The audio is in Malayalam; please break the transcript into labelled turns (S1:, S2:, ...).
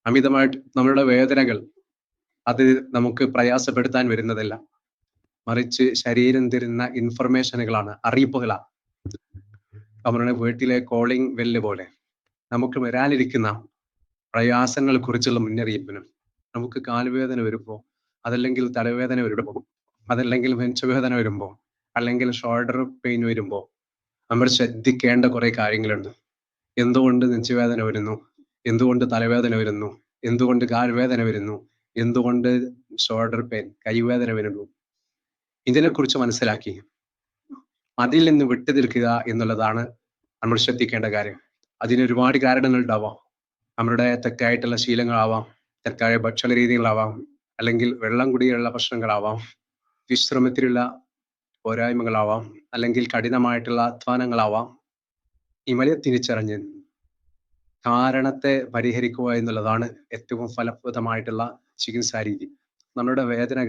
S1: അമിതമായിട്ട് നമ്മളുടെ വേദനകൾ അത് നമുക്ക് പ്രയാസപ്പെടുത്താൻ വരുന്നതല്ല. മറിച്ച് ശരീരം തരുന്ന ഇൻഫർമേഷനുകളാണ്, അറിയിപ്പുകളാണ്. നമ്മുടെ വീട്ടിലെ കോളിംഗ് ബെല്ല് പോലെ നമുക്ക് വരാനിരിക്കുന്ന പ്രയാസങ്ങളെ കുറിച്ചുള്ള മുന്നറിയിപ്പിനും, നമുക്ക് കാലുവേദന വരുമ്പോ, അതല്ലെങ്കിൽ തലവേദന വരുമ്പോ, അതല്ലെങ്കിൽ നെഞ്ചുവേദന വരുമ്പോ, അല്ലെങ്കിൽ ഷോൾഡർ പെയിൻ വരുമ്പോ, നമ്മൾ ശ്രദ്ധിക്കേണ്ട കുറെ കാര്യങ്ങളുണ്ട്. എന്തുകൊണ്ട് നെഞ്ചുവേദന വരുന്നു? എന്തുകൊണ്ട് തലവേദന വരുന്നു? എന്തുകൊണ്ട് കാൽവേദന വരുന്നു? എന്തുകൊണ്ട് ഷോൾഡർ പെയിൻ, കൈവേദന വരുന്നു? ഇതിനെക്കുറിച്ച് മനസ്സിലാക്കി അതിൽ നിന്ന് വിട്ടു നിൽക്കുക എന്നുള്ളതാണ് നമ്മൾ ശ്രദ്ധിക്കേണ്ട കാര്യം. അതിന് ഒരുപാട് കാരണങ്ങൾ ഉണ്ടാവാം. നമ്മളുടെ തെറ്റായിട്ടുള്ള ശീലങ്ങളാവാം, തെറ്റായ ഭക്ഷണ രീതികളാവാം, അല്ലെങ്കിൽ വെള്ളം കുടിയുള്ള പ്രശ്നങ്ങളാവാം, വിശ്രമത്തിലുള്ള പോരായ്മകളാവാം, അല്ലെങ്കിൽ കഠിനമായിട്ടുള്ള അധ്വാനങ്ങളാവാം. ഇവയെ തിരിച്ചറിഞ്ഞ് കാരണത്തെ പരിഹരിക്കുക എന്നുള്ളതാണ് ഏറ്റവും ഫലപ്രദമായിട്ടുള്ള ചികിത്സാ രീതി. നമ്മുടെ വേദനകൾ